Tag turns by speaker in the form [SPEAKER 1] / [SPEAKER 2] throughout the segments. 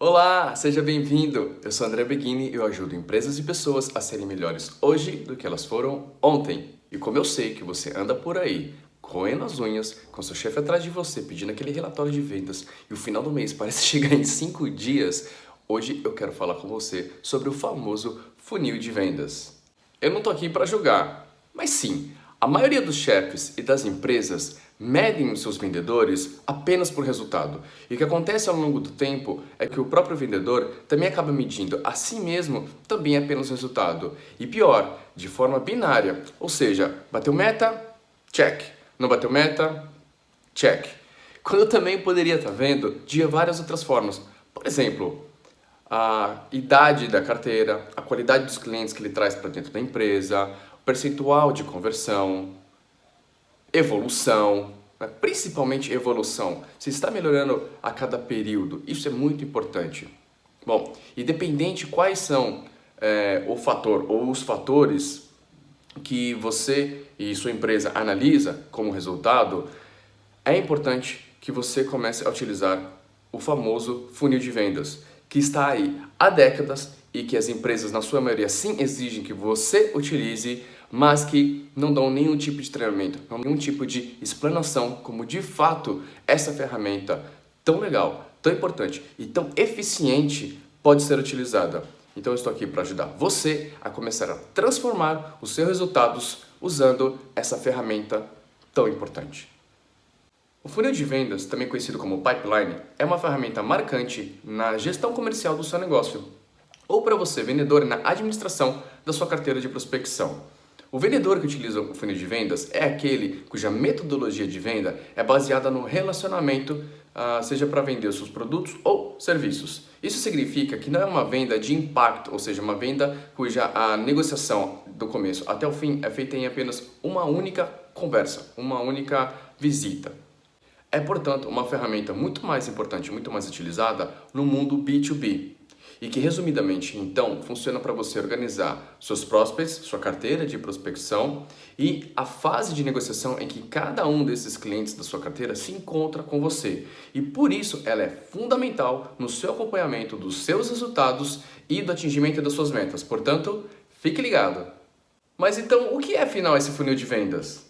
[SPEAKER 1] Olá, seja bem-vindo! Eu sou André Beghini e eu ajudo empresas e pessoas a serem melhores hoje do que elas foram ontem. E como eu sei que você anda por aí, roendo as unhas, com seu chefe atrás de você, pedindo aquele relatório de vendas e o final do mês parece chegar em 5 dias, hoje eu quero falar com você sobre o famoso funil de vendas. Eu não tô aqui para julgar, mas sim, a maioria dos chefes e das empresas medem os seus vendedores apenas por resultado. E o que acontece ao longo do tempo é que o próprio vendedor também acaba medindo a si mesmo também apenas resultado. E pior, de forma binária, ou seja, bateu meta, check. Não bateu meta, check. Quando também poderia estar vendo de várias outras formas. Por exemplo, a idade da carteira, a qualidade dos clientes que ele traz para dentro da empresa, o percentual de conversão, evolução, principalmente evolução. Se está melhorando a cada período, isso é muito importante. Bom, independente quais são o fator ou os fatores que você e sua empresa analisa como resultado, é importante que você comece a utilizar o famoso funil de vendas, que está aí há décadas e que as empresas, na sua maioria, sim exigem que você utilize, mas que não dão nenhum tipo de treinamento, nenhum tipo de explanação como de fato essa ferramenta tão legal, tão importante e tão eficiente pode ser utilizada. Então eu estou aqui para ajudar você a começar a transformar os seus resultados usando essa ferramenta tão importante. O funil de vendas, também conhecido como pipeline, é uma ferramenta marcante na gestão comercial do seu negócio, ou para você, vendedor, na administração da sua carteira de prospecção. O vendedor que utiliza o funil de vendas é aquele cuja metodologia de venda é baseada no relacionamento, seja para vender os seus produtos ou serviços. Isso significa que não é uma venda de impacto, ou seja, uma venda cuja a negociação do começo até o fim é feita em apenas uma única conversa, uma única visita. É, portanto, uma ferramenta muito mais importante, muito mais utilizada no mundo B2B. E que, resumidamente, então, funciona para você organizar seus prospects, sua carteira de prospecção e a fase de negociação em que cada um desses clientes da sua carteira se encontra com você. E por isso ela é fundamental no seu acompanhamento dos seus resultados e do atingimento das suas metas. Portanto, fique ligado! Mas então, o que é afinal esse funil de vendas?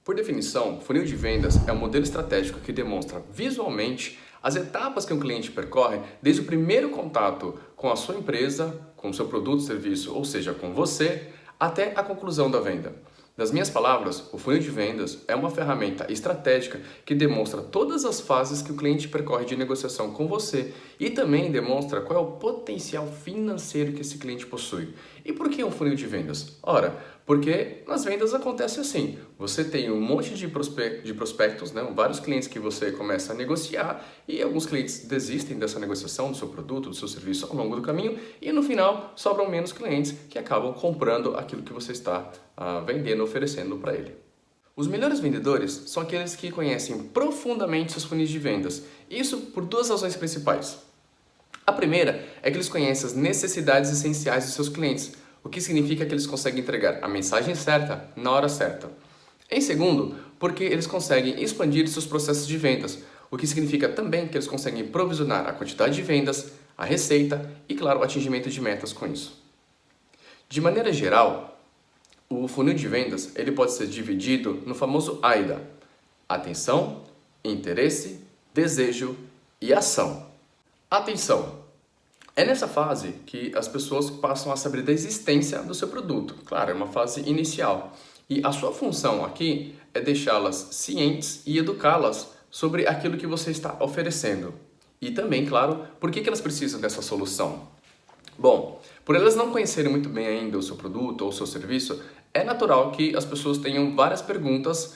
[SPEAKER 1] Por definição, funil de vendas é um modelo estratégico que demonstra visualmente as etapas que um cliente percorre desde o primeiro contato com a sua empresa, com o seu produto ou serviço, ou seja, com você, até a conclusão da venda. Nas minhas palavras, o funil de vendas é uma ferramenta estratégica que demonstra todas as fases que o cliente percorre de negociação com você e também demonstra qual é o potencial financeiro que esse cliente possui. E por que um funil de vendas? Ora, porque nas vendas acontece assim, você tem um monte de prospectos, né? Vários clientes que você começa a negociar e alguns clientes desistem dessa negociação do seu produto, do seu serviço ao longo do caminho e no final sobram menos clientes que acabam comprando aquilo que você está vendendo, oferecendo para ele. Os melhores vendedores são aqueles que conhecem profundamente seus funis de vendas, isso por duas razões principais. A primeira é que eles conhecem as necessidades essenciais dos seus clientes, o que significa que eles conseguem entregar a mensagem certa na hora certa. Em segundo, porque eles conseguem expandir seus processos de vendas, o que significa também que eles conseguem provisionar a quantidade de vendas, a receita e, claro, o atingimento de metas com isso. De maneira geral, o funil de vendas ele pode ser dividido no famoso AIDA: atenção, interesse, desejo e ação. Atenção! É nessa fase que as pessoas passam a saber da existência do seu produto. Claro, é uma fase inicial. E a sua função aqui é deixá-las cientes e educá-las sobre aquilo que você está oferecendo. E também, claro, por que elas precisam dessa solução. Bom, por elas não conhecerem muito bem ainda o seu produto ou o seu serviço, é natural que as pessoas tenham várias perguntas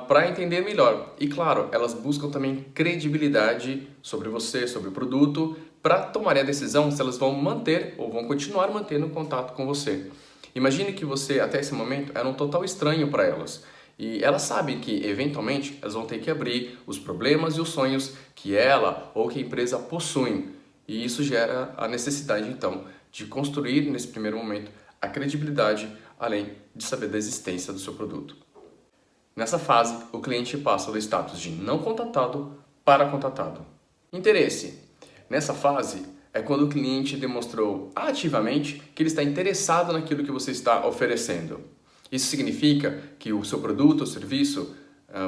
[SPEAKER 1] para entender melhor. E claro, elas buscam também credibilidade sobre você, sobre o produto, para tomarem a decisão se elas vão manter ou vão continuar mantendo contato com você. Imagine que você, até esse momento, era um total estranho para elas. E elas sabem que, eventualmente, elas vão ter que abrir os problemas e os sonhos que ela ou que a empresa possuem. E isso gera a necessidade, então, de construir, nesse primeiro momento, a credibilidade, além de saber da existência do seu produto. Nessa fase, o cliente passa do status de não contatado para contatado. Interesse. Nessa fase é quando o cliente demonstrou ativamente que ele está interessado naquilo que você está oferecendo. Isso significa que o seu produto ou serviço,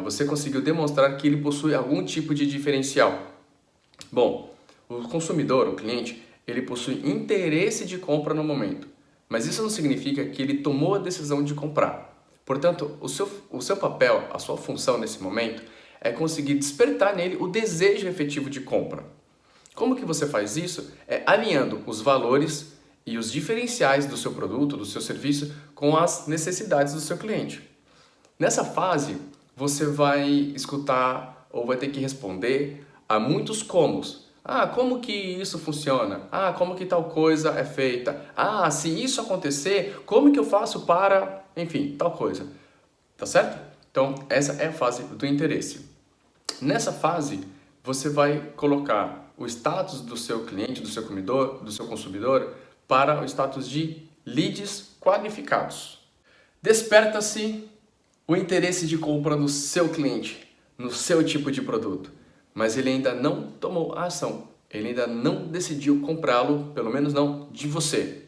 [SPEAKER 1] você conseguiu demonstrar que ele possui algum tipo de diferencial. Bom, o consumidor, o cliente, ele possui interesse de compra no momento, mas isso não significa que ele tomou a decisão de comprar. Portanto, o seu papel, a sua função nesse momento é conseguir despertar nele o desejo efetivo de compra. Como que você faz isso? É alinhando os valores e os diferenciais do seu produto, do seu serviço, com as necessidades do seu cliente. Nessa fase, você vai escutar ou vai ter que responder a muitos comos. Ah, como que isso funciona? Ah, como que tal coisa é feita? Ah, se isso acontecer, como que eu faço para... Enfim, tal coisa. Tá certo? Então, essa é a fase do interesse. Nessa fase, você vai colocar o status do seu cliente, do seu consumidor, para o status de leads qualificados. Desperta-se o interesse de compra no seu cliente, no seu tipo de produto, mas ele ainda não tomou a ação, ele ainda não decidiu comprá-lo, pelo menos não de você.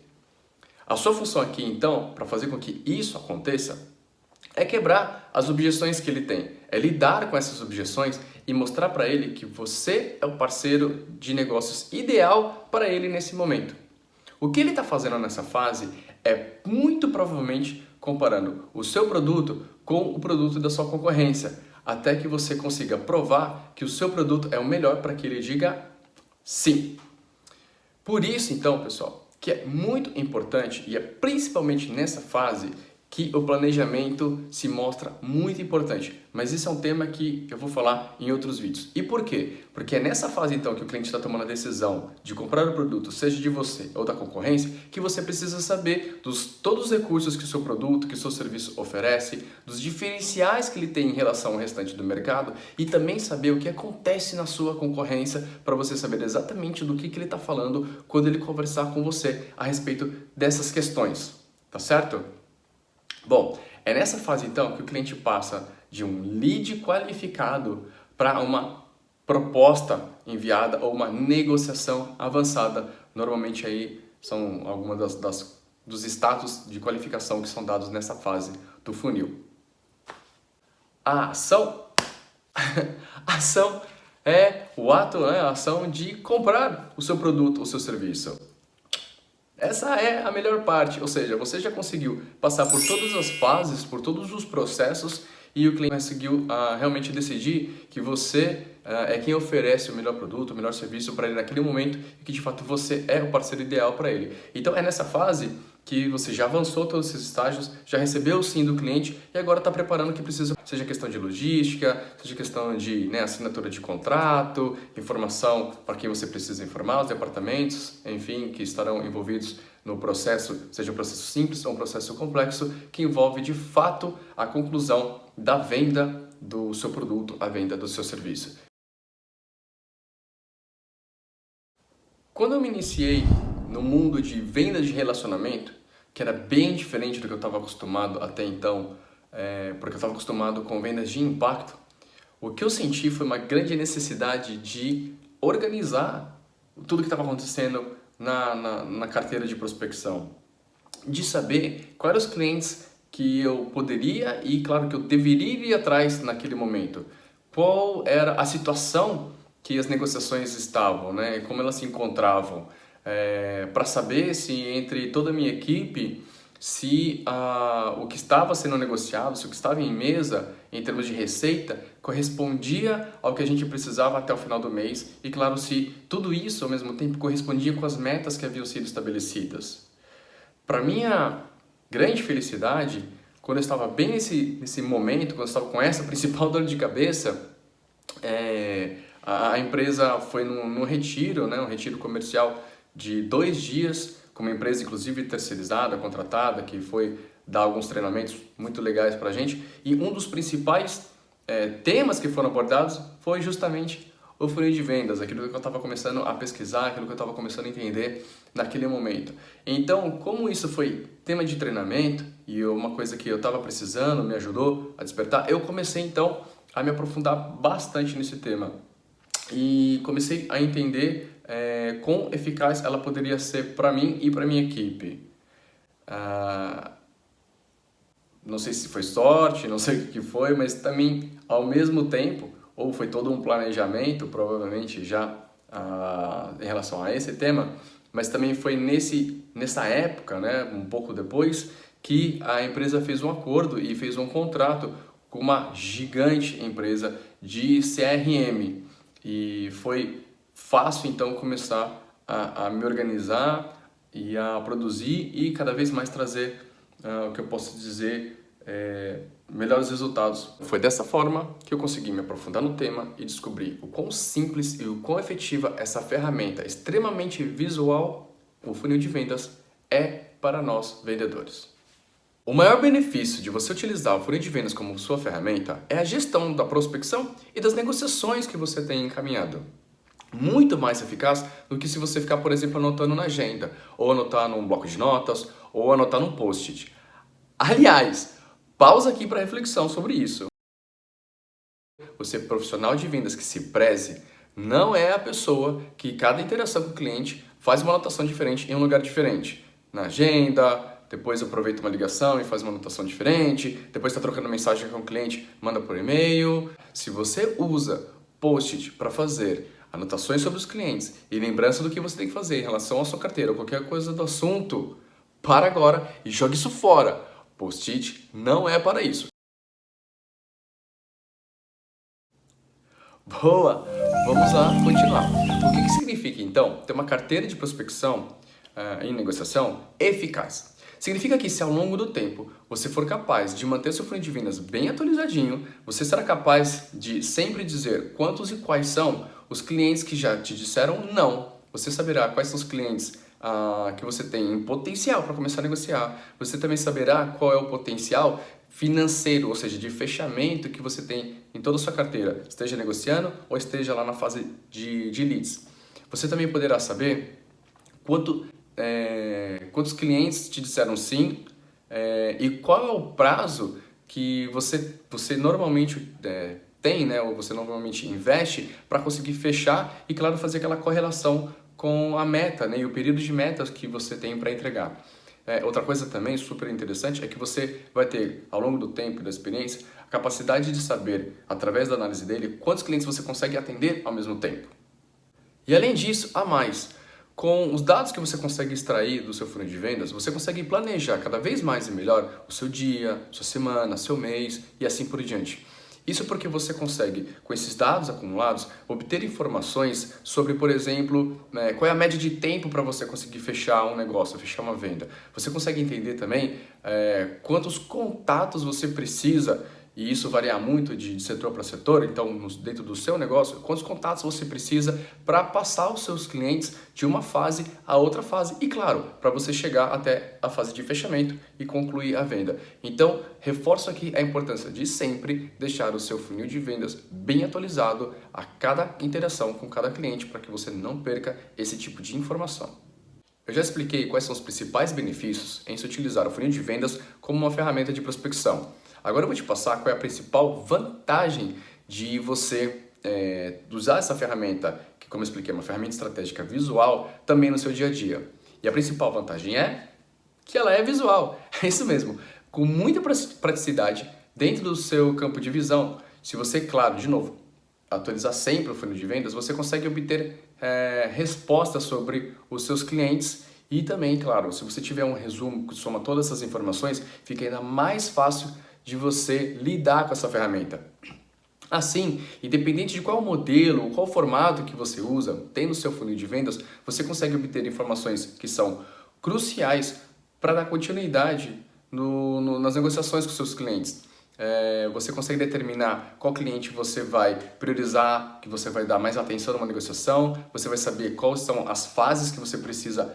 [SPEAKER 1] A sua função aqui, então, para fazer com que isso aconteça, é quebrar as objeções que ele tem, é lidar com essas objeções e mostrar para ele que você é o parceiro de negócios ideal para ele nesse momento. O que ele está fazendo nessa fase é muito provavelmente comparando o seu produto com o produto da sua concorrência, até que você consiga provar que o seu produto é o melhor para que ele diga sim. Por isso, então, pessoal, que é muito importante e é principalmente nessa fase que o planejamento se mostra muito importante. Mas isso é um tema que eu vou falar em outros vídeos. E por quê? Porque é nessa fase, então, que o cliente está tomando a decisão de comprar o produto, seja de você ou da concorrência, que você precisa saber todos os recursos que o seu produto, que o seu serviço oferece, dos diferenciais que ele tem em relação ao restante do mercado e também saber o que acontece na sua concorrência para você saber exatamente do que ele está falando quando ele conversar com você a respeito dessas questões. Tá certo? Bom, é nessa fase então que o cliente passa de um lead qualificado para uma proposta enviada ou uma negociação avançada. Normalmente aí são algumas dos status de qualificação que são dados nessa fase do funil. A ação, a ação é o ato, né, a ação de comprar o seu produto ou seu serviço. Essa é a melhor parte, ou seja, você já conseguiu passar por todas as fases, por todos os processos e o cliente conseguiu realmente decidir que você é quem oferece o melhor produto, o melhor serviço para ele naquele momento e que de fato você é o parceiro ideal para ele. Então é nessa fase que você já avançou todos esses estágios, já recebeu o sim do cliente e agora está preparando o que precisa, seja questão de logística, seja questão de assinatura de contrato, informação para quem você precisa informar, os departamentos, enfim, que estarão envolvidos no processo, seja um processo simples ou um processo complexo, que envolve de fato a conclusão da venda do seu produto, a venda do seu serviço. Quando eu me iniciei no mundo de venda de relacionamento, que era bem diferente do que eu estava acostumado até então, porque eu estava acostumado com vendas de impacto, o que eu senti foi uma grande necessidade de organizar tudo que estava acontecendo na carteira de prospecção, de saber quais eram os clientes que eu poderia e, claro, que eu deveria ir atrás naquele momento, qual era a situação que as negociações estavam, né? Como elas se encontravam, para saber se entre toda a minha equipe, se o que estava sendo negociado, se o que estava em mesa, em termos de receita, correspondia ao que a gente precisava até o final do mês e, claro, se tudo isso, ao mesmo tempo, correspondia com as metas que haviam sido estabelecidas. Para minha grande felicidade, quando eu estava bem nesse momento, quando eu estava com essa principal dor de cabeça, a empresa foi num retiro, né, um retiro comercial de 2 dias, com uma empresa inclusive terceirizada, contratada, que foi dar alguns treinamentos muito legais para a gente. E um dos principais temas que foram abordados foi justamente o funil de vendas, aquilo que eu estava começando a pesquisar, aquilo que eu estava começando a entender naquele momento. Então, como isso foi tema de treinamento e uma coisa que eu estava precisando, me ajudou a despertar, eu comecei então a me aprofundar bastante nesse tema. e comecei a entender quão eficaz ela poderia ser para mim e para minha equipe. Não sei se foi sorte, não sei o que foi, mas também ao mesmo tempo, ou foi todo um planejamento, provavelmente já em relação a esse tema, mas também foi nessa época, né, um pouco depois, que a empresa fez um acordo e fez um contrato com uma gigante empresa de CRM. E foi fácil então começar a me organizar e a produzir e cada vez mais trazer o que eu posso dizer melhores resultados. Foi dessa forma que eu consegui me aprofundar no tema e descobrir o quão simples e o quão efetiva essa ferramenta extremamente visual, o funil de vendas, é para nós vendedores. O maior benefício de você utilizar o funil de vendas como sua ferramenta é a gestão da prospecção e das negociações que você tem encaminhado. Muito mais eficaz do que se você ficar, por exemplo, anotando na agenda, ou anotar num bloco de notas, ou anotar num post-it. Aliás, pausa aqui para reflexão sobre isso. Você, profissional de vendas que se preze, não é a pessoa que cada interação com o cliente faz uma anotação diferente em um lugar diferente. Na agenda, depois aproveita uma ligação e faz uma anotação diferente, depois está trocando mensagem com o cliente, manda por e-mail. Se você usa post-it para fazer anotações sobre os clientes e lembrança do que você tem que fazer em relação à sua carteira ou qualquer coisa do assunto, para agora e jogue isso fora. Post-it não é para isso. Boa! Vamos lá continuar. O que significa então ter uma carteira de prospecção em negociação eficaz? Significa que se ao longo do tempo você for capaz de manter seu funil de vendas bem atualizadinho, você será capaz de sempre dizer quantos e quais são os clientes que já te disseram não. Você saberá quais são os clientes que você tem em potencial para começar a negociar. Você também saberá qual é o potencial financeiro, ou seja, de fechamento que você tem em toda a sua carteira, esteja negociando ou esteja lá na fase de leads. Você também poderá saber quantos clientes te disseram sim e qual é o prazo que você normalmente tem, né, ou você normalmente investe para conseguir fechar e, claro, fazer aquela correlação com a meta, né, e o período de metas que você tem para entregar. Outra coisa também super interessante é que você vai ter, ao longo do tempo e da experiência, a capacidade de saber, através da análise dele, quantos clientes você consegue atender ao mesmo tempo. E além disso, a mais, com os dados que você consegue extrair do seu funil de vendas, você consegue planejar cada vez mais e melhor o seu dia, sua semana, seu mês e assim por diante. Isso porque você consegue, com esses dados acumulados, obter informações sobre, por exemplo, qual é a média de tempo para você conseguir fechar um negócio, fechar uma venda. Você consegue entender também quantos contatos você precisa, e isso varia muito de setor para setor, então dentro do seu negócio, quantos contatos você precisa para passar os seus clientes de uma fase a outra fase e, claro, para você chegar até a fase de fechamento e concluir a venda. Então, reforço aqui a importância de sempre deixar o seu funil de vendas bem atualizado a cada interação com cada cliente para que você não perca esse tipo de informação. Eu já expliquei quais são os principais benefícios em se utilizar o funil de vendas como uma ferramenta de prospecção. Agora eu vou te passar qual é a principal vantagem de você usar essa ferramenta, que, como eu expliquei, é uma ferramenta estratégica visual, também no seu dia a dia. E a principal vantagem é que ela é visual. É isso mesmo, com muita praticidade dentro do seu campo de visão. Se você, claro, de novo, atualizar sempre o funil de vendas, você consegue obter respostas sobre os seus clientes e também, claro, se você tiver um resumo que soma todas essas informações, fica ainda mais fácil de você lidar com essa ferramenta. Assim, independente de qual modelo, qual formato que você usa, tem no seu funil de vendas, você consegue obter informações que são cruciais para dar continuidade nas negociações com seus clientes. Você consegue determinar qual cliente você vai priorizar, que você vai dar mais atenção numa negociação, você vai saber quais são as fases que você precisa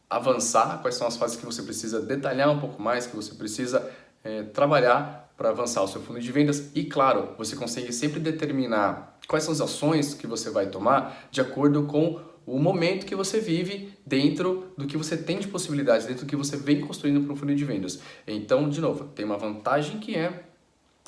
[SPEAKER 1] avançar, quais são as fases que você precisa detalhar um pouco mais, que você precisa trabalhar para avançar o seu funil de vendas e, claro, você consegue sempre determinar quais são as ações que você vai tomar de acordo com o momento que você vive dentro do que você tem de possibilidades, dentro do que você vem construindo para o funil de vendas. Então, de novo, tem uma vantagem que é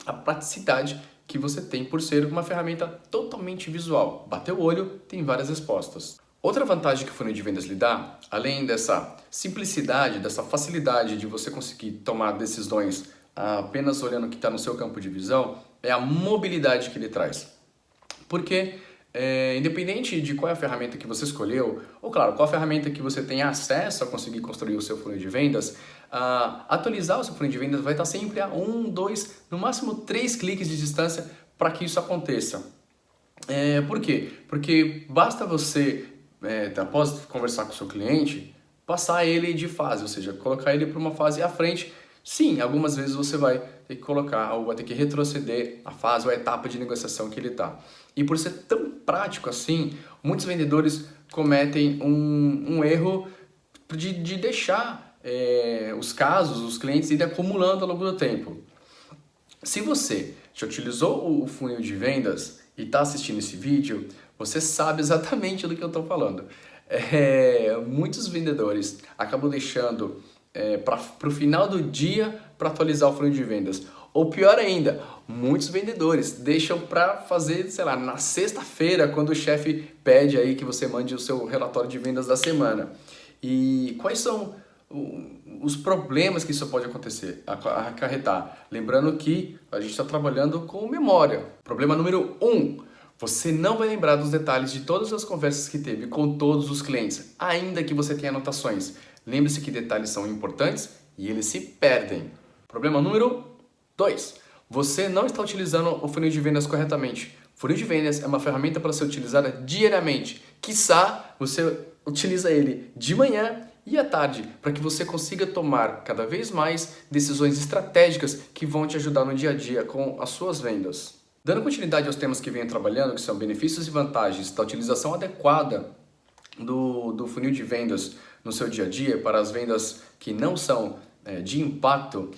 [SPEAKER 1] a praticidade que você tem por ser uma ferramenta totalmente visual. Bateu o olho, tem várias respostas. Outra vantagem que o funil de vendas lhe dá, além dessa simplicidade, dessa facilidade de você conseguir tomar decisões apenas olhando o que está no seu campo de visão, é a mobilidade que ele traz. Porque, independente de qual é a ferramenta que você escolheu, ou claro, qual a ferramenta que você tem acesso a conseguir construir o seu funil de vendas, atualizar o seu funil de vendas vai estar sempre a 1, 2, no máximo 3 cliques de distância para que isso aconteça. Por quê? Porque basta você, após conversar com o seu cliente, passar ele de fase, ou seja, colocar ele para uma fase à frente. Sim, algumas vezes você vai ter que colocar ou vai ter que retroceder a fase ou a etapa de negociação que ele está. E por ser tão prático assim, muitos vendedores cometem um erro de deixar os casos, os clientes irem acumulando ao longo do tempo. Se você já utilizou o funil de vendas e está assistindo esse vídeo, você sabe exatamente do que eu estou falando. Muitos vendedores acabam deixando para o final do dia para atualizar o funil de vendas. Ou pior ainda, muitos vendedores deixam para fazer, sei lá, na sexta-feira, quando o chefe pede aí que você mande o seu relatório de vendas da semana. E quais são os problemas que isso pode acarretar? Lembrando que a gente está trabalhando com memória. Problema número 1. Você não vai lembrar dos detalhes de todas as conversas que teve com todos os clientes, ainda que você tenha anotações. Lembre-se que detalhes são importantes e eles se perdem. Problema número 2. Você não está utilizando o funil de vendas corretamente. O funil de vendas é uma ferramenta para ser utilizada diariamente. Quiçá você utiliza ele de manhã e à tarde, para que você consiga tomar cada vez mais decisões estratégicas que vão te ajudar no dia a dia com as suas vendas. Dando continuidade aos temas que venho trabalhando, que são benefícios e vantagens da utilização adequada do funil de vendas no seu dia a dia, para as vendas que não são de impacto,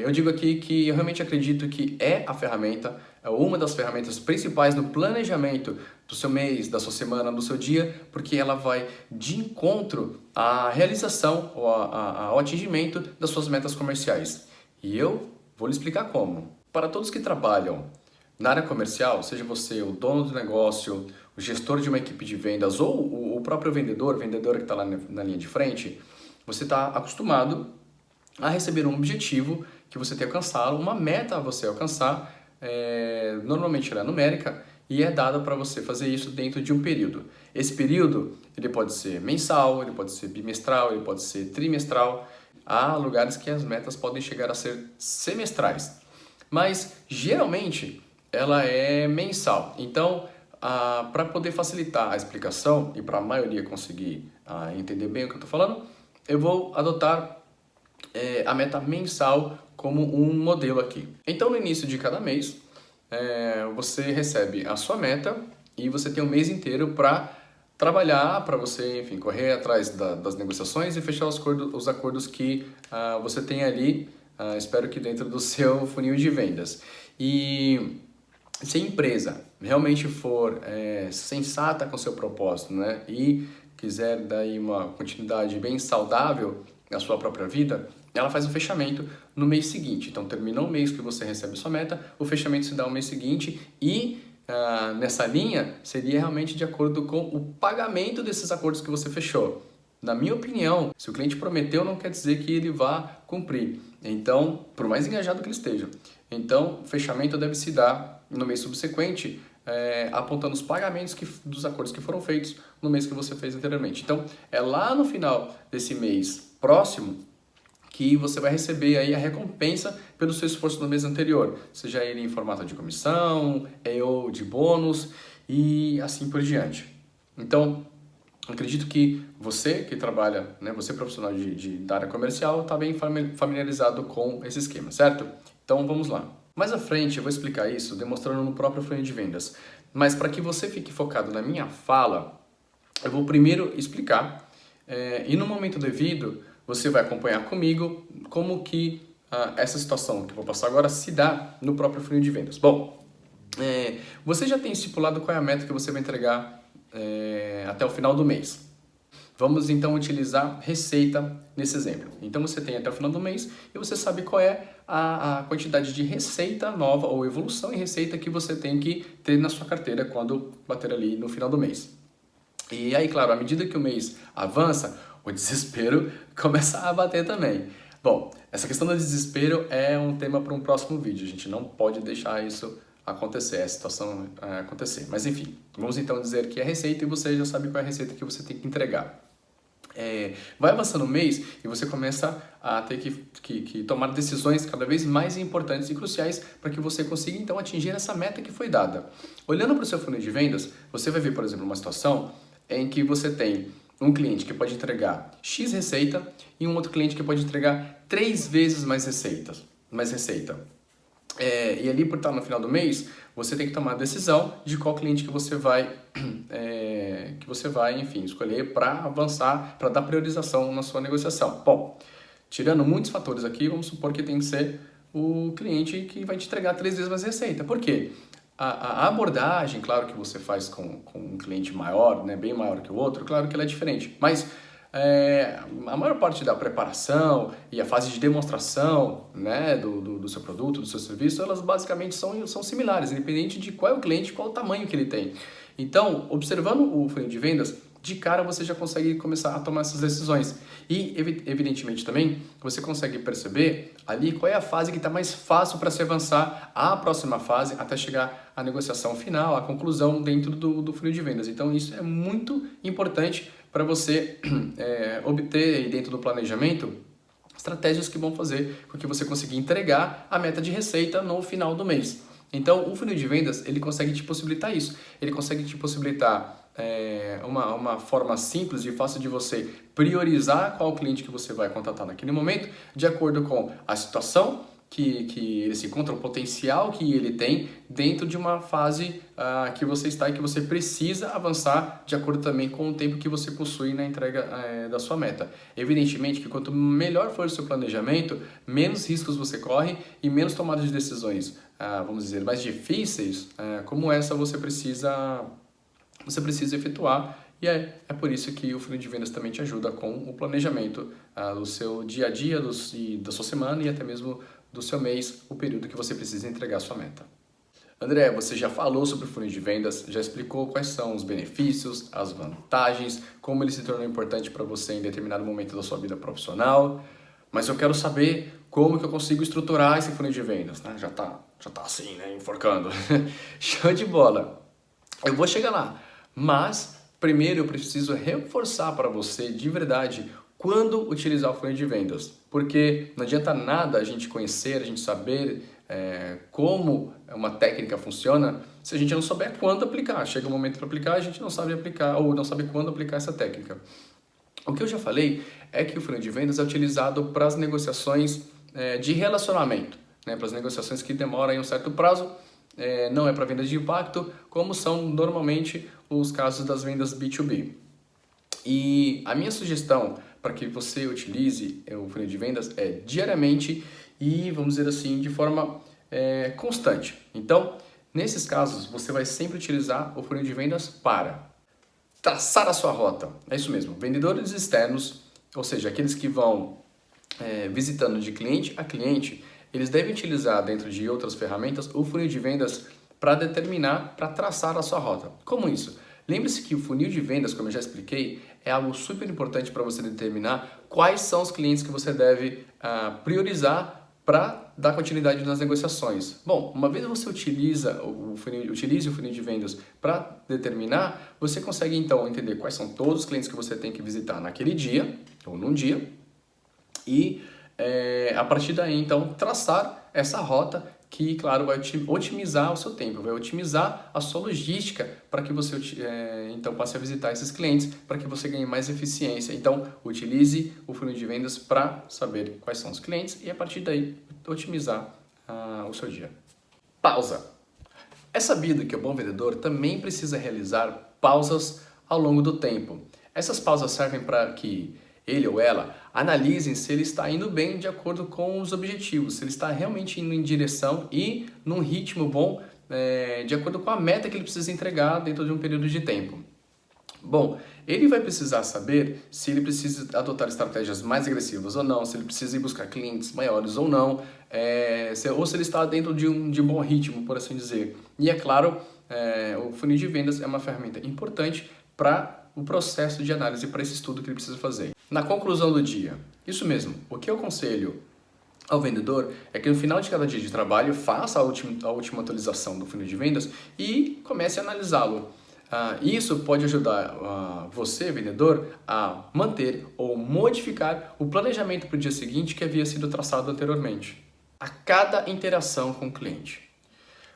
[SPEAKER 1] eu digo aqui que eu realmente acredito que é a ferramenta, é uma das ferramentas principais no planejamento do seu mês, da sua semana, do seu dia, porque ela vai de encontro à realização ou ao atingimento das suas metas comerciais. E eu vou lhe explicar como. Para todos que trabalham na área comercial, seja você o dono do negócio, o gestor de uma equipe de vendas ou o próprio vendedor que está lá na linha de frente, você está acostumado a receber um objetivo que você tem alcançado, uma meta a você alcançar, normalmente ela é numérica e é dada para você fazer isso dentro de um período. Esse período ele pode ser mensal, ele pode ser bimestral, ele pode ser trimestral. Há lugares que as metas podem chegar a ser semestrais, mas geralmente ela é mensal. Então, para poder facilitar a explicação e para a maioria conseguir entender bem o que eu estou falando, eu vou adotar a meta mensal como um modelo aqui. Então, no início de cada mês, você recebe a sua meta e você tem um mês inteiro para trabalhar, para você, enfim, correr atrás das negociações e fechar os acordos que você tem ali, espero que dentro do seu funil de vendas. E se a empresa realmente for sensata com o seu propósito, né, e quiser dar aí uma continuidade bem saudável na sua própria vida, ela faz o fechamento no mês seguinte. Então, termina o mês que você recebe sua meta, o fechamento se dá no mês seguinte e nessa linha seria realmente de acordo com o pagamento desses acordos que você fechou. Na minha opinião, se o cliente prometeu, não quer dizer que ele vá cumprir. Então, por mais engajado que ele esteja. Então, o fechamento deve se dar no mês subsequente, apontando os pagamentos dos acordos que foram feitos no mês que você fez anteriormente. Então, é lá no final desse mês próximo que você vai receber aí a recompensa pelo seu esforço no mês anterior, seja ele em formato de comissão, ou de bônus e assim por diante. Então, acredito que você que trabalha, né, você profissional da área comercial, está bem familiarizado com esse esquema, certo? Então, vamos lá. Mais à frente eu vou explicar isso demonstrando no próprio funil de vendas, mas para que você fique focado na minha fala, eu vou primeiro explicar e no momento devido você vai acompanhar comigo como que essa situação que eu vou passar agora se dá no próprio funil de vendas. Bom, você já tem estipulado qual é a meta que você vai entregar até o final do mês. Vamos então utilizar receita nesse exemplo. Então você tem até o final do mês e você sabe qual é a quantidade de receita nova ou evolução em receita que você tem que ter na sua carteira quando bater ali no final do mês. E aí, claro, à medida que o mês avança, o desespero começa a bater também. Bom, essa questão do desespero é um tema para um próximo vídeo. A gente não pode deixar isso acontecer, a situação acontecer. Mas enfim, vamos então dizer que é receita e você já sabe qual é a receita que você tem que entregar. Vai avançando o mês e você começa a ter que tomar decisões cada vez mais importantes e cruciais para que você consiga então atingir essa meta que foi dada. Olhando para o seu funil de vendas, você vai ver, por exemplo, uma situação em que você tem um cliente que pode entregar X receita e um outro cliente que pode entregar 3 vezes mais receita. E ali, por estar no final do mês, você tem que tomar a decisão de qual cliente que você vai, enfim, escolher para avançar, para dar priorização na sua negociação. Bom, tirando muitos fatores aqui, vamos supor que tem que ser o cliente que vai te entregar 3 vezes mais receita. Por quê? A abordagem, claro que você faz com um cliente maior, né, bem maior que o outro, claro que ela é diferente, mas a maior parte da preparação e a fase de demonstração, né, do seu produto, do seu serviço, elas basicamente são similares, independente de qual é o cliente, qual é o tamanho que ele tem. Então, observando o funil de vendas, de cara você já consegue começar a tomar essas decisões. E, evidentemente, também você consegue perceber ali qual é a fase que está mais fácil para se avançar à próxima fase até chegar à negociação final, à conclusão dentro do funil de vendas. Então, isso é muito importante para você obter dentro do planejamento estratégias que vão fazer com que você consiga entregar a meta de receita no final do mês. Então, o funil de vendas, ele consegue te possibilitar isso. Ele consegue te possibilitar uma forma simples e fácil de você priorizar qual cliente que você vai contratar naquele momento, de acordo com a situação que ele se encontra, o potencial que ele tem dentro de uma fase que você está e que você precisa avançar de acordo também com o tempo que você possui na entrega da sua meta. Evidentemente que quanto melhor for o seu planejamento, menos riscos você corre e menos tomadas de decisões, vamos dizer, mais difíceis, como essa você precisa efetuar. E é por isso que o funil de vendas também te ajuda com o planejamento do seu dia a dia, da sua semana e até mesmo do seu mês, o período que você precisa entregar a sua meta. André, você já falou sobre o funil de vendas, já explicou quais são os benefícios, as vantagens, como ele se tornou importante para você em determinado momento da sua vida profissional, mas eu quero saber como que eu consigo estruturar esse funil de vendas, né? Já tá assim, né? Enforcando. Show de bola! Eu vou chegar lá, mas primeiro eu preciso reforçar para você de verdade quando utilizar o funil de vendas, porque não adianta nada a gente conhecer, a gente saber como uma técnica funciona se a gente não souber quando aplicar. Chega um momento para aplicar, a gente não sabe aplicar ou não sabe quando aplicar essa técnica. O que eu já falei é que o funil de vendas é utilizado para as negociações de relacionamento, né, para as negociações que demoram um certo prazo. Não é para vendas de impacto, como são normalmente os casos das vendas B2B. E a minha sugestão para que você utilize o funil de vendas é diariamente e, vamos dizer assim, de forma constante. Então, nesses casos, você vai sempre utilizar o funil de vendas para traçar a sua rota. É isso mesmo, vendedores externos, ou seja, aqueles que vão visitando de cliente a cliente, eles devem utilizar dentro de outras ferramentas o funil de vendas para determinar, para traçar a sua rota. Como isso? Lembre-se que o funil de vendas, como eu já expliquei, é algo super importante para você determinar quais são os clientes que você deve priorizar para dar continuidade nas negociações. Bom, uma vez você utilize o funil de vendas para determinar, você consegue então entender quais são todos os clientes que você tem que visitar naquele dia ou num dia e a partir daí então traçar essa rota que, claro, vai otimizar o seu tempo, vai otimizar a sua logística para que você então passe a visitar esses clientes, para que você ganhe mais eficiência. Então, utilize o funil de vendas para saber quais são os clientes e, a partir daí, otimizar o seu dia. Pausa. É sabido que o bom vendedor também precisa realizar pausas ao longo do tempo. Essas pausas servem para que ele ou ela analisem se ele está indo bem de acordo com os objetivos, se ele está realmente indo em direção e num ritmo bom, de acordo com a meta que ele precisa entregar dentro de um período de tempo. Bom, ele vai precisar saber se ele precisa adotar estratégias mais agressivas ou não, se ele precisa ir buscar clientes maiores ou não, ou se ele está dentro de um bom ritmo, por assim dizer. E é claro, o funil de vendas é uma ferramenta importante para o processo de análise, para esse estudo que ele precisa fazer. Na conclusão do dia, isso mesmo, o que eu aconselho ao vendedor é que no final de cada dia de trabalho faça a última atualização do funil de vendas e comece a analisá-lo. Isso pode ajudar você, vendedor, a manter ou modificar o planejamento para o dia seguinte que havia sido traçado anteriormente, a cada interação com o cliente.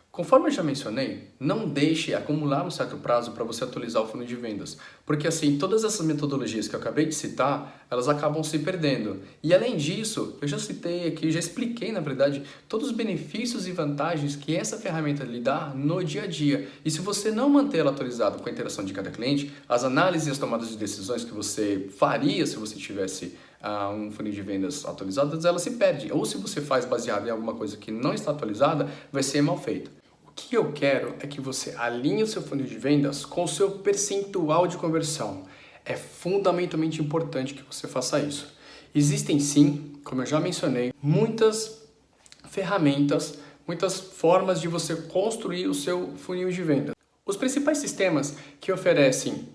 [SPEAKER 1] Conforme eu já mencionei, não deixe acumular um certo prazo para você atualizar o funil de vendas, porque assim, todas essas metodologias que eu acabei de citar, elas acabam se perdendo. E além disso, eu já citei aqui, já expliquei na verdade, todos os benefícios e vantagens que essa ferramenta lhe dá no dia a dia. E se você não manter ela atualizada com a interação de cada cliente, as análises e as tomadas de decisões que você faria se você tivesse um funil de vendas atualizado, ela se perde. Ou se você faz baseado em alguma coisa que não está atualizada, vai ser mal feito. O que eu quero é que você alinhe o seu funil de vendas com o seu percentual de conversão. É fundamentalmente importante que você faça isso. Existem sim, como eu já mencionei, muitas ferramentas, muitas formas de você construir o seu funil de vendas. Os principais sistemas que oferecem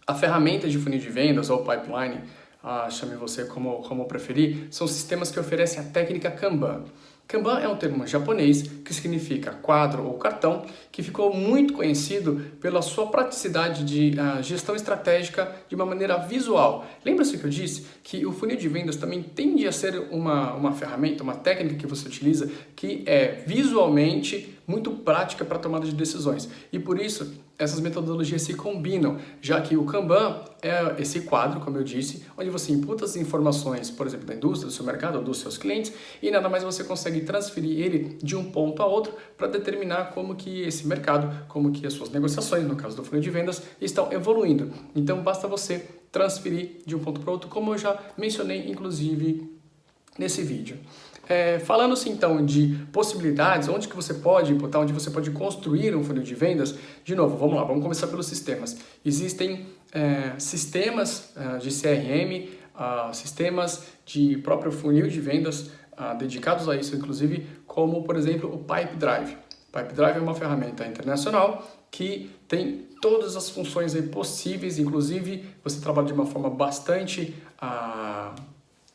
[SPEAKER 1] a ferramenta de funil de vendas ou pipeline, chame você como preferir, são sistemas que oferecem a técnica Kanban. Kanban é um termo japonês que significa quadro ou cartão, que ficou muito conhecido pela sua praticidade de gestão estratégica de uma maneira visual. Lembra-se que eu disse que o funil de vendas também tende a ser uma ferramenta, uma técnica que você utiliza que é visualmente muito prática para a tomada de decisões. E por isso, essas metodologias se combinam, já que o Kanban é esse quadro, como eu disse, onde você imputa as informações, por exemplo, da indústria, do seu mercado ou dos seus clientes, e nada mais você consegue transferir ele de um ponto a outro para determinar como que esse mercado, como que as suas negociações, no caso do funil de vendas, estão evoluindo. Então, basta você transferir de um ponto para outro, como eu já mencionei, inclusive, nesse vídeo. Falando-se então de possibilidades, onde que você pode imputar, onde você pode construir um funil de vendas, de novo, vamos lá, vamos começar pelos sistemas. Existem sistemas de CRM, sistemas de próprio funil de vendas dedicados a isso, inclusive, como, por exemplo, o Pipedrive. Pipedrive é uma ferramenta internacional que tem todas as funções aí possíveis, inclusive você trabalha de uma forma bastante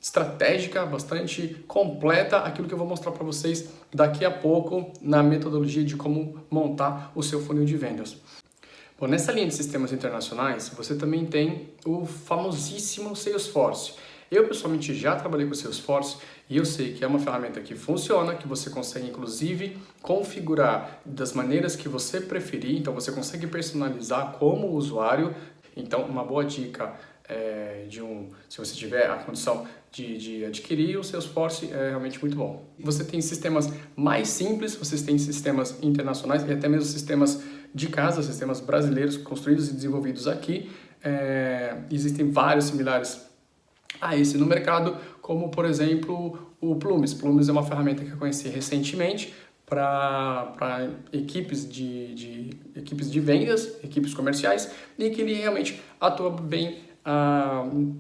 [SPEAKER 1] estratégica, bastante completa, aquilo que eu vou mostrar para vocês daqui a pouco na metodologia de como montar o seu funil de vendas. Bom, nessa linha de sistemas internacionais, você também tem o famosíssimo Salesforce. Eu, pessoalmente, já trabalhei com o Salesforce e eu sei que é uma ferramenta que funciona, que você consegue, inclusive, configurar das maneiras que você preferir. Então, você consegue personalizar como usuário. Então, uma boa dica se você tiver a condição de adquirir o Salesforce, é realmente muito bom. Você tem sistemas mais simples, você tem sistemas internacionais e até mesmo sistemas de casa, sistemas brasileiros construídos e desenvolvidos aqui. Existem vários similares a esse no mercado, como por exemplo o Plumes. Plumes é uma ferramenta que eu conheci recentemente para equipes de vendas, equipes comerciais, e que ele realmente atua bem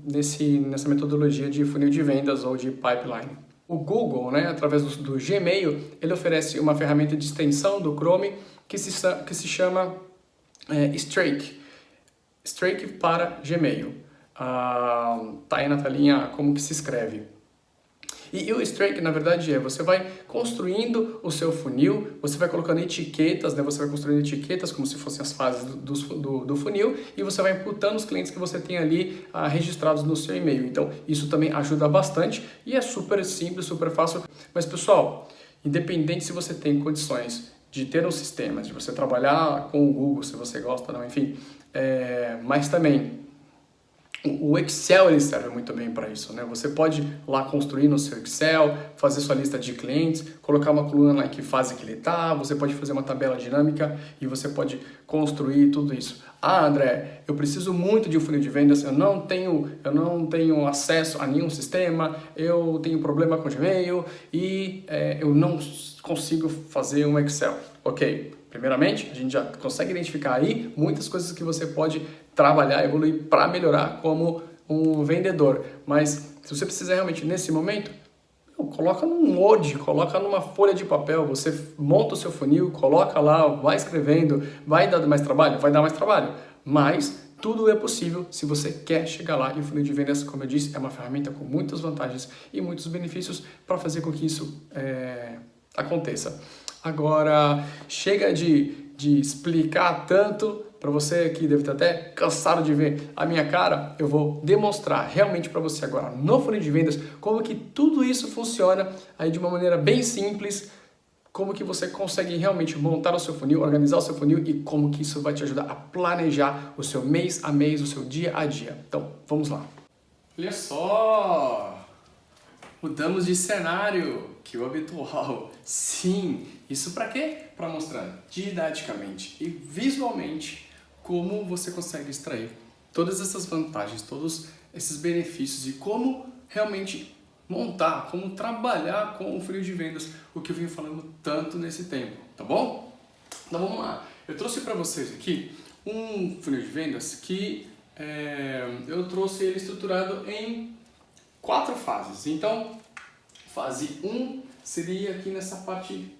[SPEAKER 1] nessa metodologia de funil de vendas ou de pipeline. O Google, através do Gmail, ele oferece uma ferramenta de extensão do Chrome que se chama Streak para Gmail. Tá aí na telinha como que se escreve. E o Streak, na verdade, você vai construindo o seu funil, você vai colocando etiquetas, você vai construindo etiquetas como se fossem as fases do funil e você vai imputando os clientes que você tem ali registrados no seu e-mail. Então, isso também ajuda bastante e é super simples, super fácil. Mas, pessoal, independente se você tem condições de ter um sistema, de você trabalhar com o Google, se você gosta, não, enfim, mas também o Excel ele serve muito bem para isso, Você pode lá construir no seu Excel, fazer sua lista de clientes, colocar uma coluna lá em que fase que ele está, você pode fazer uma tabela dinâmica e você pode construir tudo isso. André, eu preciso muito de um funil de vendas, eu não tenho acesso a nenhum sistema, eu tenho problema com o Gmail e eu não consigo fazer um Excel. Ok, Primeiramente, a gente já consegue identificar aí muitas coisas que você pode trabalhar, evoluir para melhorar como um vendedor. Mas se você precisar realmente nesse momento, coloca num Word, coloca numa folha de papel, você monta o seu funil, coloca lá, vai escrevendo, vai dar mais trabalho? Vai dar mais trabalho, mas tudo é possível se você quer chegar lá. E o funil de vendas, como eu disse, é uma ferramenta com muitas vantagens e muitos benefícios para fazer com que isso aconteça. Agora, chega de explicar tanto. Para você que deve estar até cansado de ver a minha cara, eu vou demonstrar realmente para você agora no funil de vendas como que tudo isso funciona aí de uma maneira bem simples, como que você consegue realmente montar o seu funil, organizar o seu funil e como que isso vai te ajudar a planejar o seu mês a mês, o seu dia a dia. Então, vamos lá. Olha só! Mudamos de cenário, que o habitual. Sim, isso para quê? Para mostrar didaticamente e visualmente como você consegue extrair todas essas vantagens, todos esses benefícios e como realmente montar, como trabalhar com o funil de vendas, o que eu venho falando tanto nesse tempo, tá bom? Então vamos lá. Eu trouxe para vocês aqui um funil de vendas que eu trouxe ele estruturado em 4 fases. Então, fase 1 seria aqui nessa parte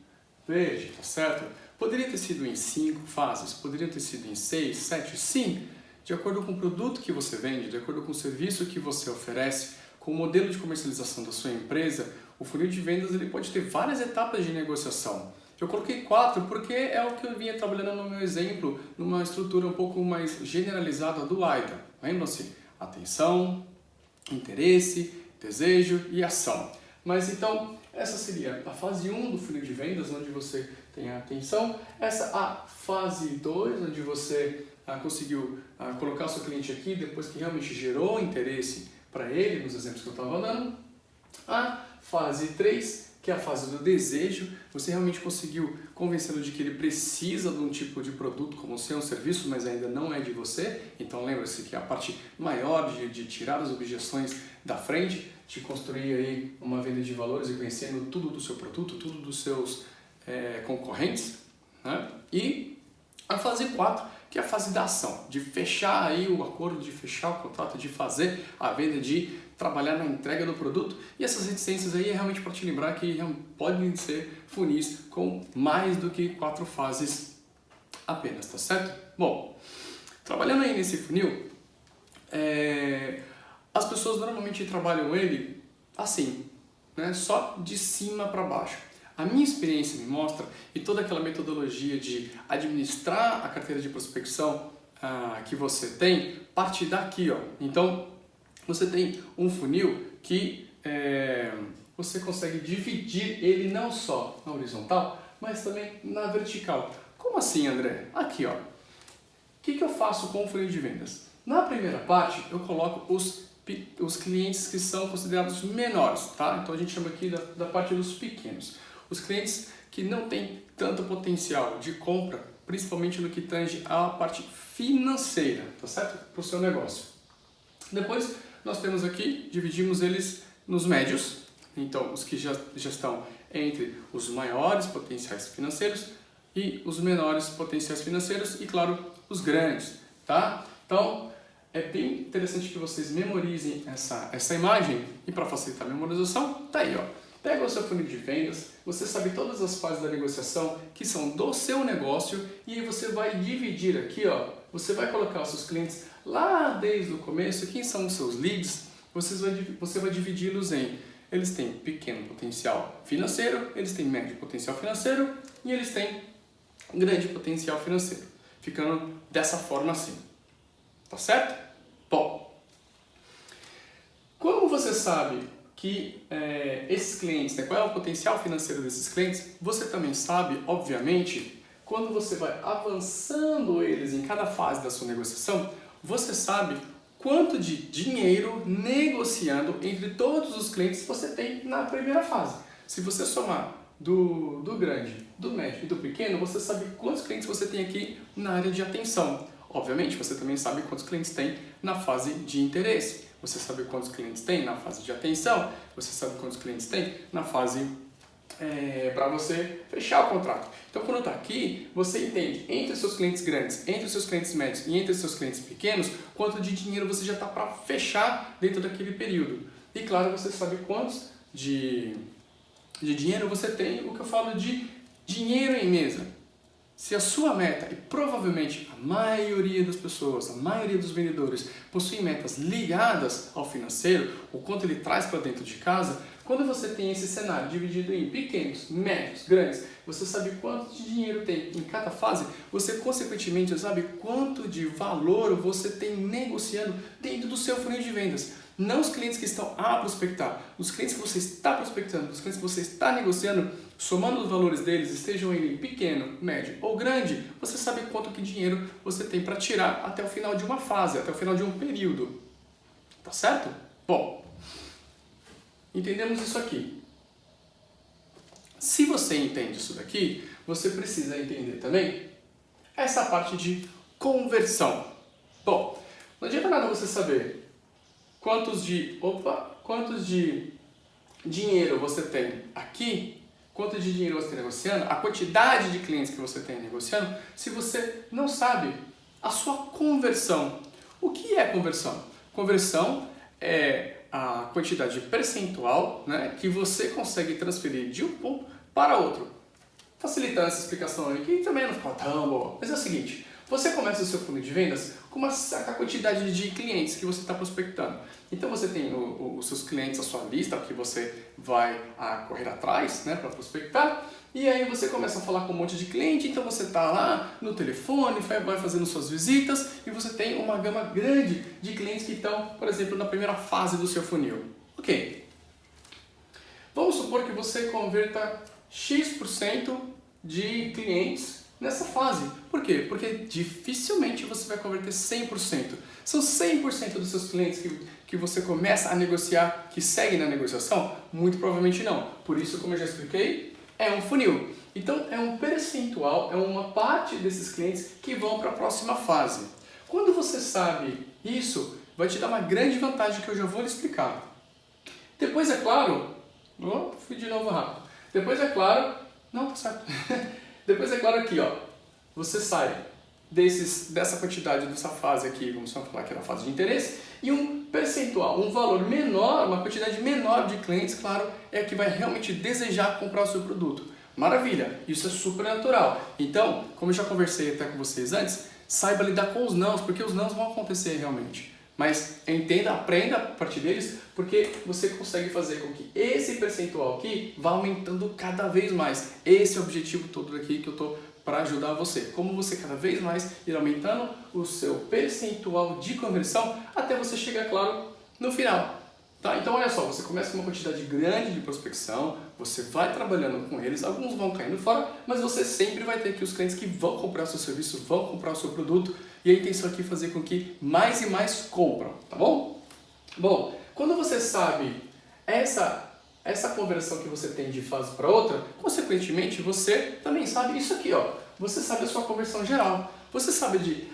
[SPEAKER 1] verde, tá certo? Poderia ter sido em 5 fases, poderia ter sido em 6, 7, sim, de acordo com o produto que você vende, de acordo com o serviço que você oferece, com o modelo de comercialização da sua empresa, o funil de vendas ele pode ter várias etapas de negociação. Eu coloquei 4 porque é o que eu vinha trabalhando no meu exemplo, numa estrutura um pouco mais generalizada do AIDA. Lembram-se? Atenção, interesse, desejo e ação. Mas então, essa seria a fase 1 do funil de vendas, onde você tem a atenção. Essa a fase 2, onde você conseguiu colocar o seu cliente aqui, depois que realmente gerou interesse para ele, nos exemplos que eu estava dando. A fase 3, que é a fase do desejo, você realmente conseguiu convencê-lo de que ele precisa de um tipo de produto como o seu, um serviço, mas ainda não é de você. Então lembra-se que é a parte maior de tirar as objeções da frente, de construir aí uma venda de valores e conhecendo tudo do seu produto, tudo dos seus concorrentes, né? E a fase 4, que é a fase da ação, de fechar aí o acordo, de fechar o contrato, de fazer a venda, de trabalhar na entrega do produto. E essas reticências aí é realmente para te lembrar que podem ser funis com mais do que 4 fases apenas, tá certo? Bom, trabalhando aí nesse funil, as pessoas normalmente trabalham ele assim, né? Só de cima para baixo. A minha experiência me mostra, e toda aquela metodologia de administrar a carteira de prospecção que você tem, parte daqui, ó. Então, você tem um funil que você consegue dividir ele não só na horizontal, mas também na vertical. Como assim, André? Aqui, ó. O que eu faço com o funil de vendas? Na primeira parte, eu coloco os clientes que são considerados menores, tá? Então, a gente chama aqui da parte dos pequenos. Os clientes que não têm tanto potencial de compra, principalmente no que tange à parte financeira, tá certo? Para o seu negócio. Depois, nós temos aqui, dividimos eles nos médios, então os que já estão entre os maiores potenciais financeiros e os menores potenciais financeiros e, claro, os grandes, tá? Então, é bem interessante que vocês memorizem essa imagem e para facilitar a memorização, tá aí, ó. Pega o seu funil de vendas, você sabe todas as fases da negociação que são do seu negócio e aí você vai dividir aqui, ó, você vai colocar os seus clientes lá desde o começo, quem são os seus leads, você vai dividi-los em, eles têm pequeno potencial financeiro, eles têm médio potencial financeiro e eles têm grande potencial financeiro, ficando dessa forma assim, tá certo? Bom, como você sabe que esses clientes, né, qual é o potencial financeiro desses clientes, você também sabe, obviamente, quando você vai avançando eles em cada fase da sua negociação, você sabe quanto de dinheiro negociando entre todos os clientes você tem na primeira fase. Se você somar do grande, do médio e do pequeno, você sabe quantos clientes você tem aqui na área de atenção. Obviamente, você também sabe quantos clientes tem na fase de interesse. Você sabe quantos clientes tem na fase de atenção, você sabe quantos clientes tem na fase para você fechar o contrato. Então, quando está aqui, você entende entre os seus clientes grandes, entre os seus clientes médios e entre os seus clientes pequenos, quanto de dinheiro você já está para fechar dentro daquele período. E claro, você sabe quantos de dinheiro você tem, o que eu falo de dinheiro em mesa. Se a sua meta, e provavelmente a maioria das pessoas, a maioria dos vendedores, possuem metas ligadas ao financeiro, o quanto ele traz para dentro de casa, quando você tem esse cenário dividido em pequenos, médios, grandes, você sabe quanto de dinheiro tem em cada fase, você consequentemente sabe quanto de valor você tem negociando dentro do seu funil de vendas. Não os clientes que estão a prospectar, os clientes que você está prospectando, os clientes que você está negociando, somando os valores deles, estejam em pequeno, médio ou grande, você sabe quanto que dinheiro você tem para tirar até o final de uma fase, até o final de um período. Tá certo? Bom, entendemos isso aqui. Se você entende isso daqui, você precisa entender também essa parte de conversão. Bom, não adianta nada você saber quantos de dinheiro você tem aqui, quanto de dinheiro você tem negociando, a quantidade de clientes que você tem negociando, se você não sabe a sua conversão. O que é conversão? Conversão é a quantidade percentual, né, que você consegue transferir de um ponto para outro. Facilitando essa explicação aqui, também não ficou tão boa, mas é o seguinte: você começa o seu funil de vendas com uma certa quantidade de clientes que você está prospectando. Então você tem os seus clientes, a sua lista que você vai correr atrás, né, para prospectar. E aí você começa a falar com um monte de cliente, então você está lá no telefone, vai fazendo suas visitas e você tem uma gama grande de clientes que estão, por exemplo, na primeira fase do seu funil. Ok. Vamos supor que você converta X% de clientes nessa fase. Por quê? Porque dificilmente você vai converter 100%. São 100% dos seus clientes que você começa a negociar, que seguem na negociação? Muito provavelmente não. Por isso, como eu já expliquei, é um funil. Então, é um percentual, é uma parte desses clientes que vão para a próxima fase. Quando você sabe isso, vai te dar uma grande vantagem que eu já vou lhe explicar. Depois, é claro... fui de novo rápido. Depois, é claro... Não, tá certo. Depois, é claro, aqui, ó, você sai dessa quantidade, dessa fase aqui, vamos falar que era a fase de interesse, e um percentual, um valor menor, uma quantidade menor de clientes, claro, é que vai realmente desejar comprar o seu produto. Maravilha, isso é super natural. Então, como eu já conversei até com vocês antes, saiba lidar com os nãos, porque os nãos vão acontecer realmente. Mas entenda, aprenda a partir deles, porque você consegue fazer com que esse percentual aqui vá aumentando cada vez mais. Esse é o objetivo todo daqui que eu estou para ajudar você. Como você cada vez mais ir aumentando o seu percentual de conversão até você chegar, claro, no final. Tá? Então olha só, você começa com uma quantidade grande de prospecção, você vai trabalhando com eles, alguns vão caindo fora, mas você sempre vai ter aqui os clientes que vão comprar o seu serviço, vão comprar o seu produto, e a intenção aqui é fazer com que mais e mais compram, tá bom? Bom, quando você sabe essa conversão que você tem de fase para outra, consequentemente você também sabe isso aqui, ó. Você sabe a sua conversão geral, você sabe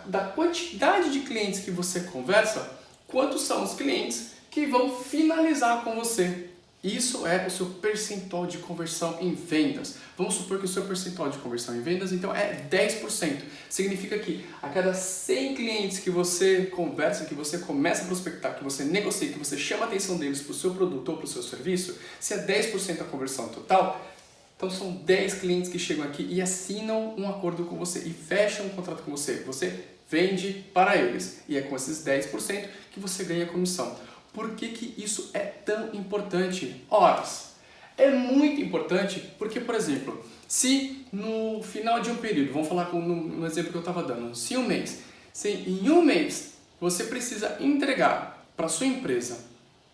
[SPEAKER 1] da quantidade de clientes que você conversa, quantos são os clientes que vão finalizar com você. Isso é o seu percentual de conversão em vendas. Vamos supor que o seu percentual de conversão em vendas, então, é 10%. Significa que a cada 100 clientes que você conversa, que você começa a prospectar, que você negocia, que você chama a atenção deles para o seu produto ou para o seu serviço, se é 10% a conversão total, então são 10 clientes que chegam aqui e assinam um acordo com você e fecham um contrato com você. Você vende para eles. E é com esses 10% que você ganha comissão. Por que isso é tão importante? Horas. É muito importante porque, por exemplo, se no final de um período, vamos falar no exemplo que eu estava dando, se em um mês você precisa entregar para sua empresa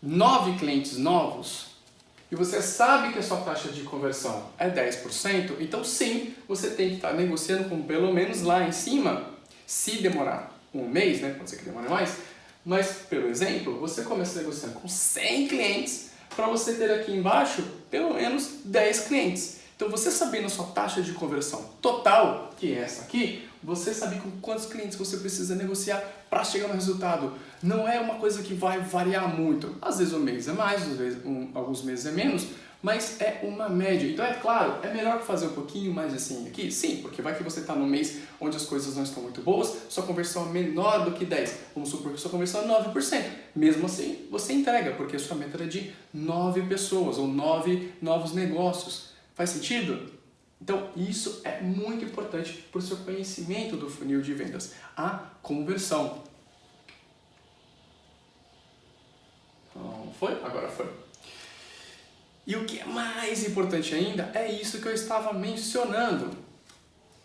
[SPEAKER 1] 9 clientes novos, e você sabe que a sua taxa de conversão é 10%, então sim, você tem que estar negociando com pelo menos lá em cima, se demorar um mês, né? Pode ser que demore mais, mas, pelo exemplo, você começa negociando com 100 clientes para você ter aqui embaixo pelo menos 10 clientes. Então, você sabendo a sua taxa de conversão total, que é essa aqui, você sabe com quantos clientes você precisa negociar para chegar no resultado. Não é uma coisa que vai variar muito. Às vezes um mês é mais, às vezes alguns meses é menos, mas é uma média. Então é claro, é melhor fazer um pouquinho mais assim aqui? Sim, porque vai que você está num mês onde as coisas não estão muito boas, sua conversão é menor do que 10. Vamos supor que sua conversão é 9%. Mesmo assim, você entrega, porque a sua meta era de 9 pessoas ou 9 novos negócios. Faz sentido? Então, isso é muito importante para o seu conhecimento do funil de vendas, a conversão. Não foi? Agora foi. E o que é mais importante ainda é isso que eu estava mencionando.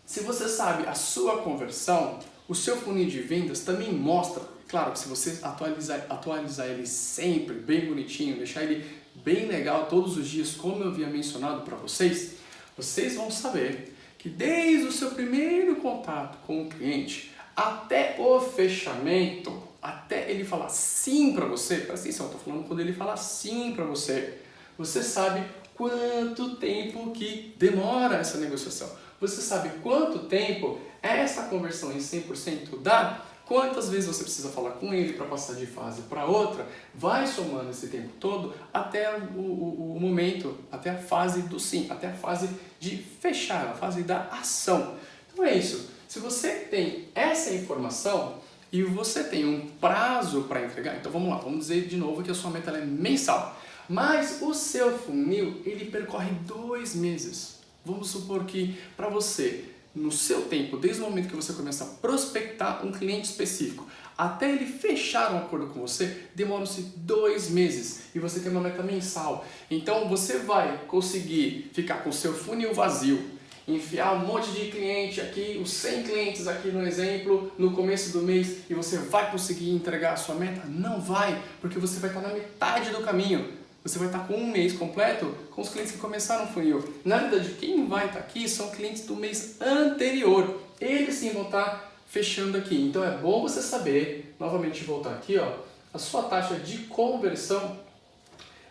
[SPEAKER 1] Se você sabe a sua conversão, o seu funil de vendas também mostra, claro, que se você atualizar ele sempre bem bonitinho, deixar ele bem legal todos os dias, como eu havia mencionado para vocês, vocês vão saber que desde o seu primeiro contato com o cliente até o fechamento, até ele falar sim para você, presta atenção, eu estou falando quando ele falar sim para você, você sabe quanto tempo que demora essa negociação, você sabe quanto tempo essa conversão em 100% dá, quantas vezes você precisa falar com ele para passar de fase para outra, vai somando esse tempo todo até o momento, até a fase do sim, até a fase de fechar, a fase da ação. Então é isso. Se você tem essa informação e você tem um prazo para entregar, então vamos lá, vamos dizer de novo que a sua meta é mensal, mas o seu funil ele percorre 2 meses. Vamos supor que para você, no seu tempo, desde o momento que você começa a prospectar um cliente específico, até ele fechar um acordo com você, demora-se 2 meses e você tem uma meta mensal. Então você vai conseguir ficar com o seu funil vazio, enfiar um monte de cliente aqui, os 100 clientes aqui no exemplo, no começo do mês, e você vai conseguir entregar a sua meta? Não vai, porque você vai estar na metade do caminho. Você vai estar com um mês completo com os clientes que começaram o funil. Na verdade, quem vai estar aqui são clientes do mês anterior. Eles sim vão estar fechando aqui. Então é bom você saber, novamente voltar aqui, ó, a sua taxa de conversão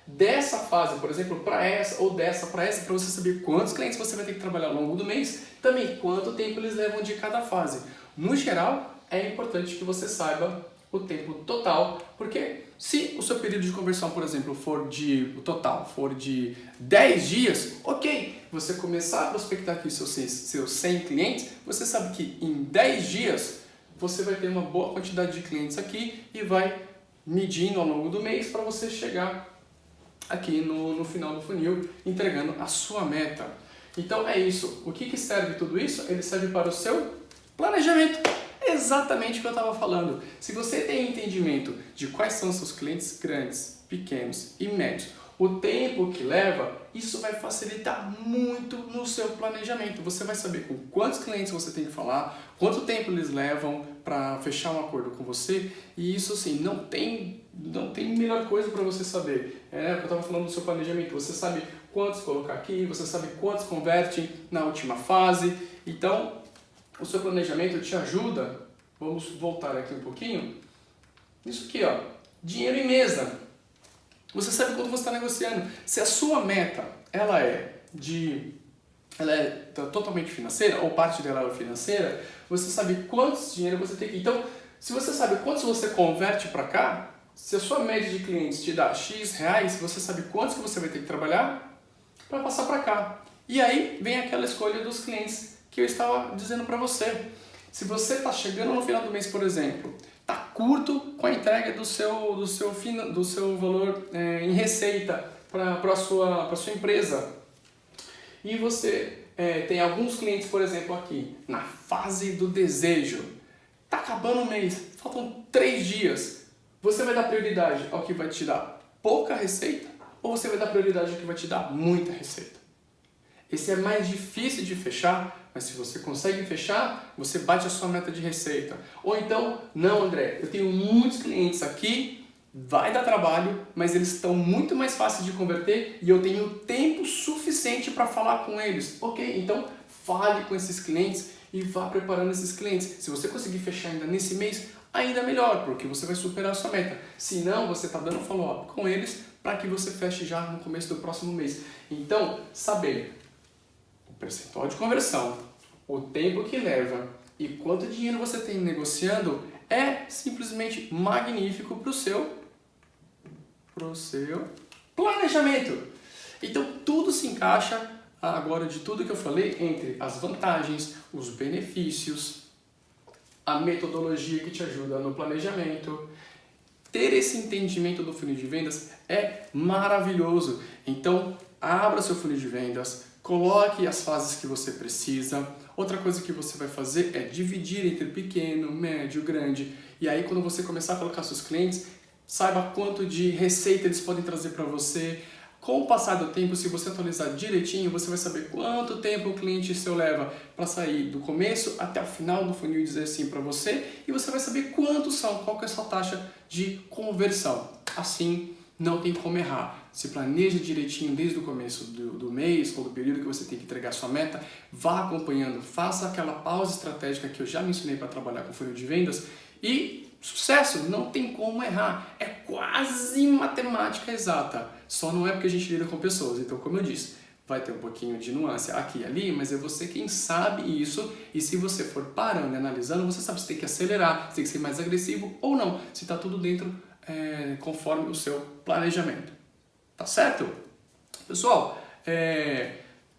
[SPEAKER 1] dessa fase, por exemplo, para essa ou dessa para essa, para você saber quantos clientes você vai ter que trabalhar ao longo do mês, também quanto tempo eles levam de cada fase. No geral, é importante que você saiba o tempo total, porque se o seu período de conversão, por exemplo, o total for de 10 dias, ok, você começar a prospectar aqui seus 100 clientes, você sabe que em 10 dias você vai ter uma boa quantidade de clientes aqui e vai medindo ao longo do mês para você chegar aqui no final do funil, entregando a sua meta. Então é isso. O que serve tudo isso? Ele serve para o seu planejamento. Exatamente o que eu estava falando. Se você tem entendimento de quais são seus clientes grandes, pequenos e médios, o tempo que leva, isso vai facilitar muito no seu planejamento. Você vai saber com quantos clientes você tem que falar, quanto tempo eles levam para fechar um acordo com você, e isso assim, não tem melhor coisa para você saber. Eu estava falando do seu planejamento, você sabe quantos colocar aqui, você sabe quantos converte na última fase, então o seu planejamento te ajuda. Vamos voltar aqui um pouquinho. Isso aqui, ó, dinheiro em mesa. Você sabe quanto você está negociando. Se a sua meta ela é totalmente financeira, ou parte dela é financeira, você sabe quantos dinheiro você tem que... Então, se você sabe quantos você converte para cá, se a sua média de clientes te dá X reais, você sabe quantos que você vai ter que trabalhar para passar para cá. E aí vem aquela escolha dos clientes que eu estava dizendo para você. Se você está chegando no final do mês, por exemplo, está curto com a entrega do seu valor em receita para a sua empresa, e você tem alguns clientes, por exemplo, aqui, na fase do desejo, está acabando o mês, faltam 3 dias, você vai dar prioridade ao que vai te dar pouca receita ou você vai dar prioridade ao que vai te dar muita receita? Esse é mais difícil de fechar, mas se você consegue fechar, você bate a sua meta de receita. Ou então, não, André, eu tenho muitos clientes aqui, vai dar trabalho, mas eles estão muito mais fáceis de converter e eu tenho tempo suficiente para falar com eles. Ok, então fale com esses clientes e vá preparando esses clientes. Se você conseguir fechar ainda nesse mês, ainda melhor, porque você vai superar a sua meta. Se não, você está dando follow-up com eles para que você feche já no começo do próximo mês. Então, saber o percentual de conversão, o tempo que leva e quanto dinheiro você tem negociando é simplesmente magnífico para o seu planejamento. Então tudo se encaixa agora de tudo que eu falei entre as vantagens, os benefícios, a metodologia que te ajuda no planejamento. Ter esse entendimento do funil de vendas é maravilhoso. Então, abra seu funil de vendas, coloque as fases que você precisa. Outra coisa que você vai fazer é dividir entre pequeno, médio, grande. E aí, quando você começar a colocar seus clientes, saiba quanto de receita eles podem trazer para você. Com o passar do tempo, se você atualizar direitinho, você vai saber quanto tempo o cliente seu leva para sair do começo até o final do funil e dizer sim para você, e você vai saber quantos são, qual que é a sua taxa de conversão. Assim, não tem como errar. Se planeja direitinho desde o começo do mês ou do período que você tem que entregar a sua meta, vá acompanhando, faça aquela pausa estratégica que eu já mencionei para trabalhar com funil de vendas e sucesso, não tem como errar. É quase matemática exata. Só não é porque a gente lida com pessoas. Então, como eu disse, vai ter um pouquinho de nuance aqui e ali, mas é você quem sabe isso. E se você for parando e analisando, você sabe se tem que acelerar, se tem que ser mais agressivo ou não. Se está tudo dentro conforme o seu planejamento. Tá certo? Pessoal,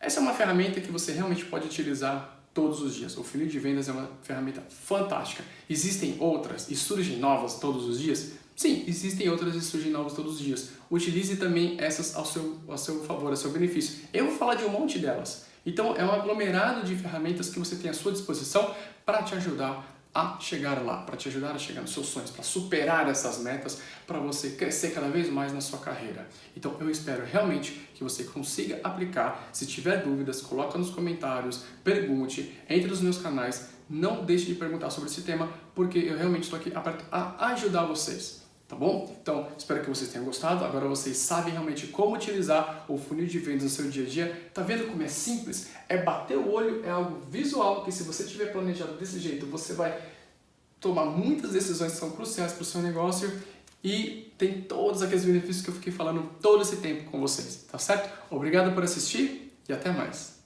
[SPEAKER 1] essa é uma ferramenta que você realmente pode utilizar todos os dias. O funil de vendas é uma ferramenta fantástica. Existem outras e surgem novas todos os dias? Sim, existem outras e surgem novas todos os dias. Utilize também essas ao seu favor, ao seu benefício. Eu vou falar de um monte delas. Então, é um aglomerado de ferramentas que você tem à sua disposição para te ajudar a chegar lá, para te ajudar a chegar nos seus sonhos, para superar essas metas, para você crescer cada vez mais na sua carreira. Então eu espero realmente que você consiga aplicar. Se tiver dúvidas, coloca nos comentários, pergunte, entre nos meus canais, não deixe de perguntar sobre esse tema, porque eu realmente estou aqui a ajudar vocês. Tá bom? Então, espero que vocês tenham gostado. Agora vocês sabem realmente como utilizar o funil de vendas no seu dia a dia. Tá vendo como é simples? É bater o olho, é algo visual que se você tiver planejado desse jeito, você vai tomar muitas decisões que são cruciais para o seu negócio e tem todos aqueles benefícios que eu fiquei falando todo esse tempo com vocês, tá certo? Obrigado por assistir e até mais.